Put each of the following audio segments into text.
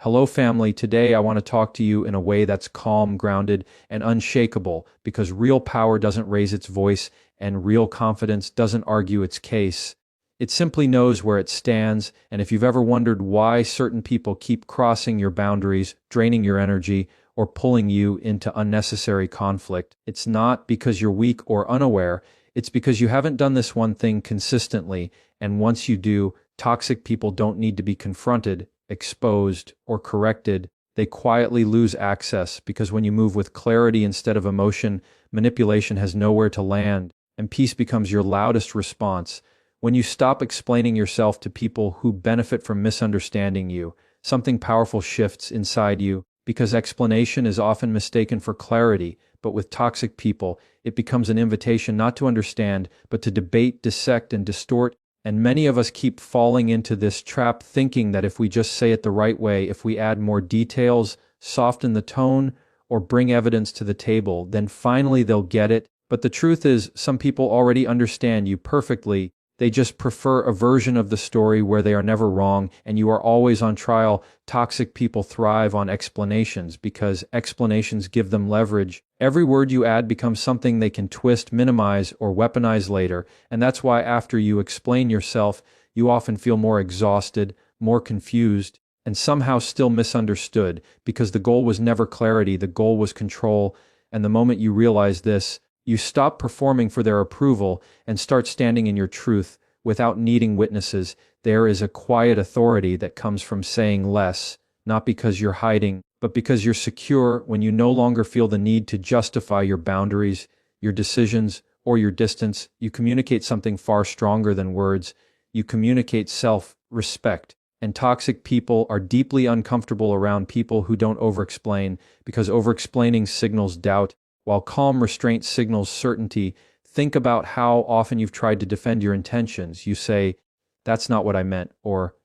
Hello, family. Today I want to talk to you in a way that's calm, grounded, and unshakable because real power doesn't raise its voice and real confidence doesn't argue its case. It simply knows where it stands, and if you've ever wondered why certain people keep crossing your boundaries, draining your energy, or pulling you into unnecessary conflict, it's not because you're weak or unaware, it's because you haven't done this one thing consistently, and once you do, toxic people don't need to be confronted, exposed, or corrected. They quietly lose access because when you move with clarity instead of emotion, manipulation has nowhere to land, and peace becomes your loudest response. When you stop explaining yourself to people who benefit from misunderstanding you, something powerful shifts inside you because explanation is often mistaken for clarity, but with toxic people, it becomes an invitation not to understand, but to debate, dissect, and distort. And many of us keep falling into this trap thinking that if we just say it the right way, if we add more details, soften the tone, or bring evidence to the table, then finally they'll get it. But the truth is, some people already understand you perfectly. They just prefer a version of the story where they are never wrong and you are always on trial. Toxic people thrive on explanations because explanations give them leverage. Every word you add becomes something they can twist, minimize, or weaponize later, and that's why after you explain yourself, you often feel more exhausted, more confused, and somehow still misunderstood because the goal was never clarity, the goal was control, and the moment you realize this, you stop performing for their approval and start standing in your truth without needing witnesses. There is a quiet authority that comes from saying less, not because you're hiding, but because you're secure when you no longer feel the need to justify your boundaries, your decisions, or your distance. You communicate something far stronger than words. You communicate self-respect. And toxic people are deeply uncomfortable around people who don't over-explain because over-explaining signals doubt, while calm restraint signals certainty. Think about how often you've tried to defend your intentions. You say, "That's not what I meant," or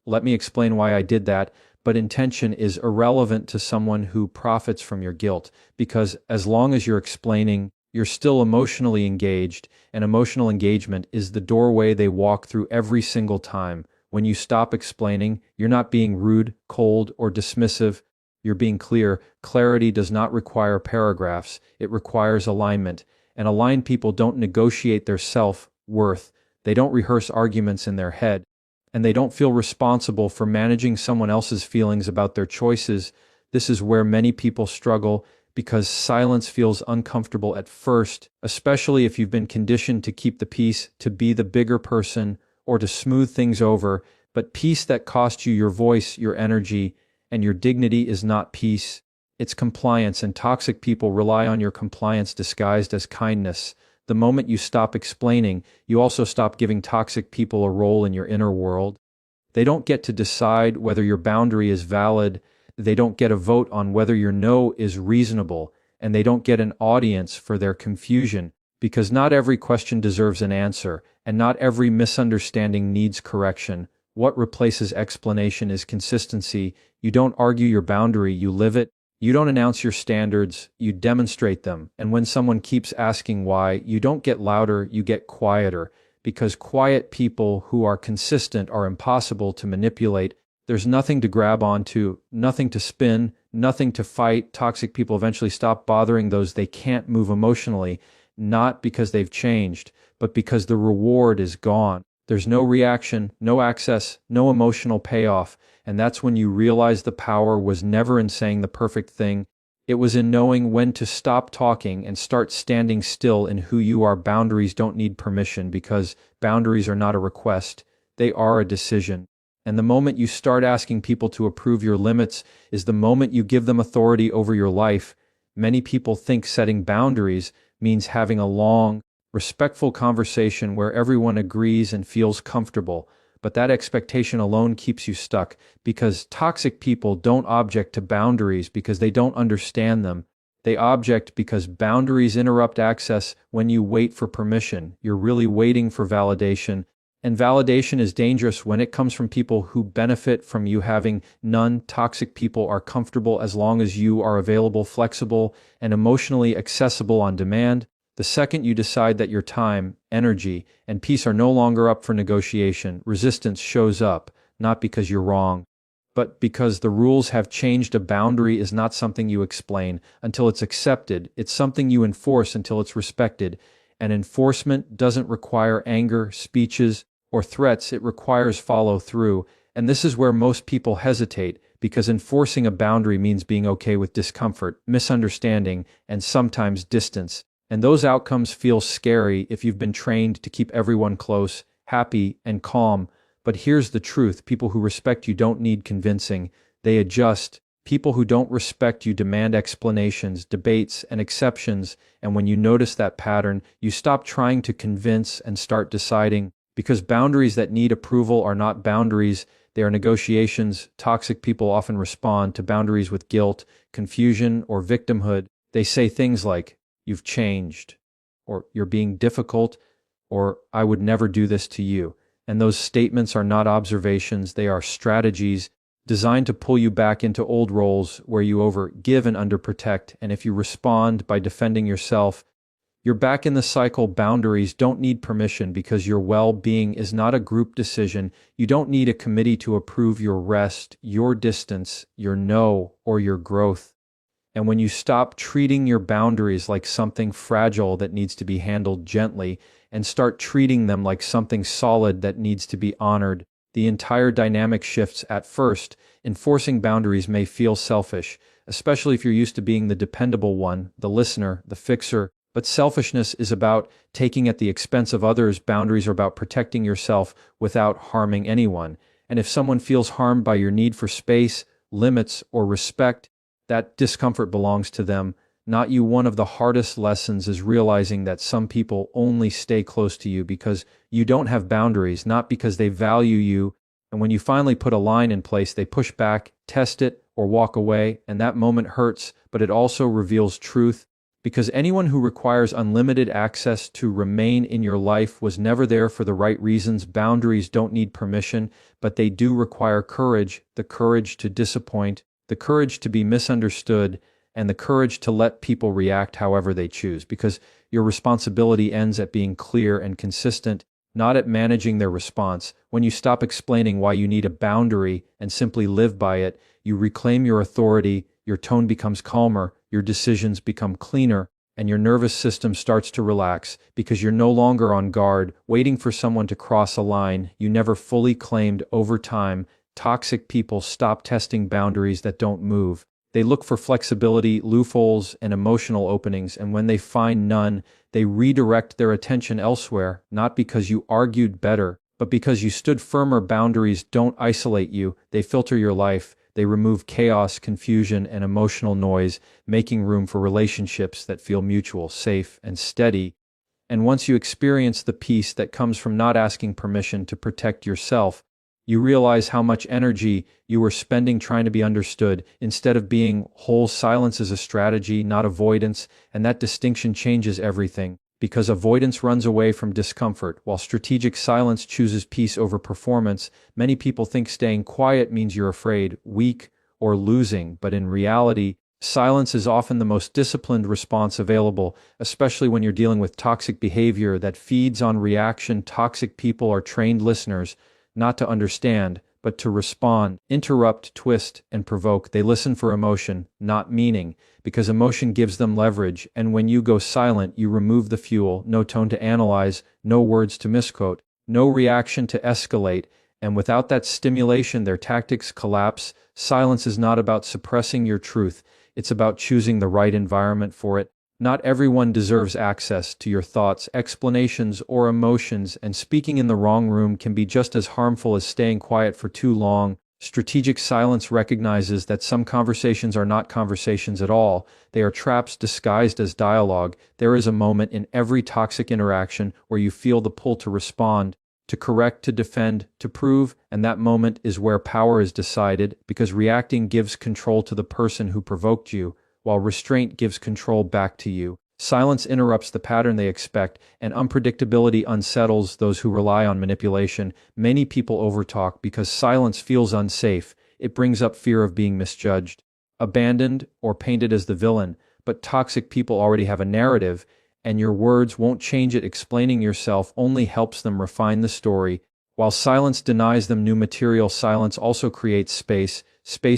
"Let me explain why I did that," but intention is irrelevant to someone who profits from your guilt, because as long as you're explaining, you're still emotionally engaged, and emotional engagement is the doorway they walk through every single time. When you stop explaining, you're not being rude, cold, or dismissive. You're being clear. Clarity does not require paragraphs. It requires alignment. And aligned people don't negotiate their self-worth. They don't rehearse arguments in their head. And they don't feel responsible for managing someone else's feelings about their choices. This is where many people struggle because silence feels uncomfortable at first, especially if you've been conditioned to keep the peace, to be the bigger person, or to smooth things over. But peace that costs you your voice, your energy, and your dignity is not peace, it's compliance, and toxic people rely on your compliance disguised as kindness. The moment you stop explaining, you also stop giving toxic people a role in your inner world. They don't get to decide whether your boundary is valid, they don't get a vote on whether your no is reasonable, and they don't get an audience for their confusion, because not every question deserves an answer, and not every misunderstanding needs correction. What replaces explanation is consistency. You don't argue your boundary, you live it. You don't announce your standards, you demonstrate them. And when someone keeps asking why, you don't get louder, you get quieter. Because quiet people who are consistent are impossible to manipulate. There's nothing to grab onto, nothing to spin, nothing to fight. Toxic people eventually stop bothering those they can't move emotionally, not because they've changed, but because the reward is gone. There's no reaction, no access, no emotional payoff, and that's when you realize the power was never in saying the perfect thing. It was in knowing when to stop talking and start standing still in who you are. Boundaries don't need permission because boundaries are not a request, they are a decision. And the moment you start asking people to approve your limits is the moment you give them authority over your life. Many people think setting boundaries means having a long, respectful conversation where everyone agrees and feels comfortable, but that expectation alone keeps you stuck because toxic people don't object to boundaries because they don't understand them. They object because boundaries interrupt access. When you wait for permission, you're really waiting for validation, and validation is dangerous when it comes from people who benefit from you having none. Toxic people are comfortable as long as you are available, flexible, and emotionally accessible on demand. The second you decide that your time, energy, and peace are no longer up for negotiation, resistance shows up, not because you're wrong, but because the rules have changed. A boundary is not something you explain until it's accepted. It's something you enforce until it's respected. And enforcement doesn't require anger, speeches, or threats. It requires follow through. And this is where most people hesitate, because enforcing a boundary means being okay with discomfort, misunderstanding, and sometimes distance. And those outcomes feel scary if you've been trained to keep everyone close, happy, and calm. But here's the truth: people who respect you don't need convincing. They adjust. People who don't respect you demand explanations, debates, and exceptions. And when you notice that pattern, you stop trying to convince and start deciding. Because boundaries that need approval are not boundaries, they are negotiations. Toxic people often respond to boundaries with guilt, confusion, or victimhood. They say things like, "You've changed," or "You're being difficult," or "I would never do this to you." And those statements are not observations, they are strategies designed to pull you back into old roles where you overgive and underprotect. And if you respond by defending yourself, you're back in the cycle. Boundaries don't need permission because your well-being is not a group decision. You don't need a committee to approve your rest, your distance, your no, or your growth. And when you stop treating your boundaries like something fragile that needs to be handled gently and start treating them like something solid that needs to be honored, the entire dynamic shifts. At first, enforcing boundaries may feel selfish, especially if you're used to being the dependable one, the listener, the fixer. But selfishness is about taking at the expense of others. Boundaries are about protecting yourself without harming anyone. And if someone feels harmed by your need for space, limits, or respect, that discomfort belongs to them, not you. One of the hardest lessons is realizing that some people only stay close to you because you don't have boundaries, not because they value you. And when you finally put a line in place, they push back, test it, or walk away. And that moment hurts, but it also reveals truth. Because anyone who requires unlimited access to remain in your life was never there for the right reasons. Boundaries don't need permission, but they do require courage: the courage to disappoint, the courage to be misunderstood, and the courage to let people react however they choose. Because your responsibility ends at being clear and consistent, not at managing their response. When you stop explaining why you need a boundary and simply live by it, you reclaim your authority, your tone becomes calmer, your decisions become cleaner, and your nervous system starts to relax because you're no longer on guard, waiting for someone to cross a line you never fully claimed. Over time, toxic people stop testing boundaries that don't move. They look for flexibility, loopholes, and emotional openings, and when they find none, they redirect their attention elsewhere, not because you argued better, but because you stood firmer. Boundaries don't isolate you, they filter your life. They remove chaos, confusion, and emotional noise, making room for relationships that feel mutual, safe, and steady. And once you experience the peace that comes from not asking permission to protect yourself, you realize how much energy you were spending trying to be understood instead of being whole. Silence is a strategy, not avoidance, and that distinction changes everything. Because avoidance runs away from discomfort, while strategic silence chooses peace over performance. Many people think staying quiet means you're afraid, weak, or losing, but in reality, silence is often the most disciplined response available, especially when you're dealing with toxic behavior that feeds on reaction. Toxic people are trained listeners, not to understand, but to respond, interrupt, twist, and provoke. They listen for emotion, not meaning, because emotion gives them leverage. And when you go silent, you remove the fuel. No tone to analyze, no words to misquote, no reaction to escalate. And without that stimulation, their tactics collapse. Silence is not about suppressing your truth. It's about choosing the right environment for it. Not everyone deserves access to your thoughts, explanations, or emotions, and speaking in the wrong room can be just as harmful as staying quiet for too long. Strategic silence recognizes that some conversations are not conversations at all. They are traps disguised as dialogue. There is a moment in every toxic interaction where you feel the pull to respond, to correct, to defend, to prove, and that moment is where power is decided, because reacting gives control to the person who provoked you, while restraint gives control back to you. Silence interrupts the pattern they expect, and unpredictability unsettles those who rely on manipulation. Many people overtalk because silence feels unsafe. It brings up fear of being misjudged, abandoned, or painted as the villain. But toxic people already have a narrative, and your words won't change it. Explaining yourself only helps them refine the story. While silence denies them new material, silence also creates space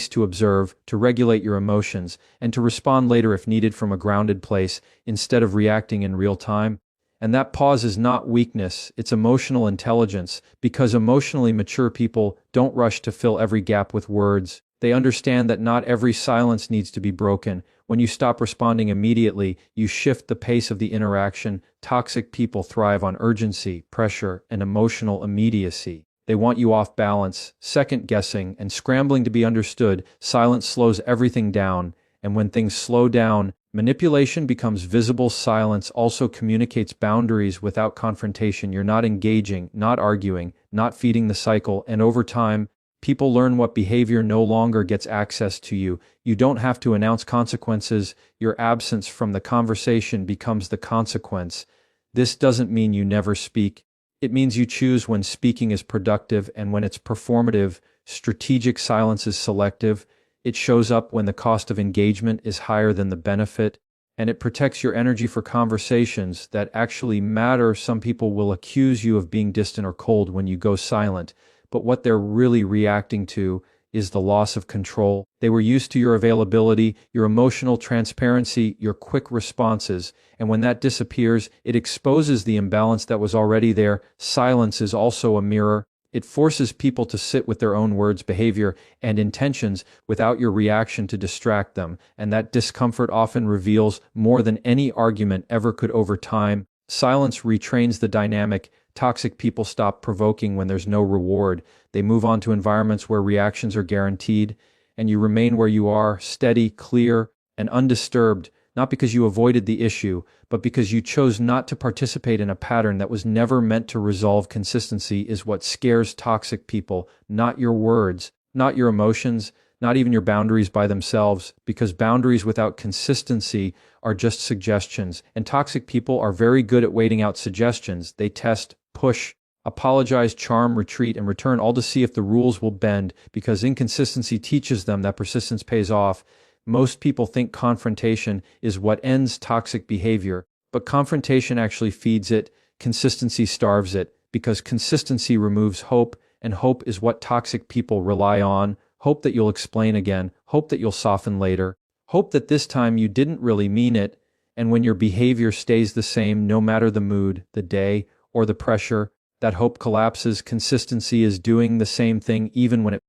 to observe, to regulate your emotions, and to respond later if needed from a grounded place, instead of reacting in real time. And that pause is not weakness, it's emotional intelligence, because emotionally mature people don't rush to fill every gap with words. They understand that not every silence needs to be broken. When you stop responding immediately, you shift the pace of the interaction. Toxic people thrive on urgency, pressure, and emotional immediacy. They want you off balance, second guessing, and scrambling to be understood. Silence slows everything down, and when things slow down, manipulation becomes visible. Silence also communicates boundaries without confrontation. You're not engaging, not arguing, not feeding the cycle, and over time, people learn what behavior no longer gets access to you. You don't have to announce consequences. Your absence from the conversation becomes the consequence. This doesn't mean you never speak. It means you choose when speaking is productive and when it's performative. Strategic silence is selective. It shows up when the cost of engagement is higher than the benefit, and it protects your energy for conversations that actually matter. Some people will accuse you of being distant or cold when you go silent, but what they're really reacting to is the loss of control. They were used to your availability, your emotional transparency, your quick responses, and when that disappears, it exposes the imbalance that was already there. Silence is also a mirror. It forces people to sit with their own words, behavior, and intentions without your reaction to distract them, and that discomfort often reveals more than any argument ever could over time. Silence retrains the dynamic. Toxic people stop provoking when there's no reward. They move on to environments where reactions are guaranteed, and you remain where you are, steady, clear, and undisturbed, not because you avoided the issue, but because you chose not to participate in a pattern that was never meant to resolve. Consistency is what scares toxic people, not your words, not your emotions, not even your boundaries by themselves, because boundaries without consistency are just suggestions, and toxic people are very good at waiting out suggestions. They test, push, apologize, charm, retreat, and return, all to see if the rules will bend, because inconsistency teaches them that persistence pays off. Most people think confrontation is what ends toxic behavior, but confrontation actually feeds it. Consistency starves it, because consistency removes hope, and hope is what toxic people rely on. Hope that you'll explain again, hope that you'll soften later, hope that this time you didn't really mean it, and when your behavior stays the same no matter the mood, the day, or the pressure, that hope collapses. Consistency is doing the same thing even when it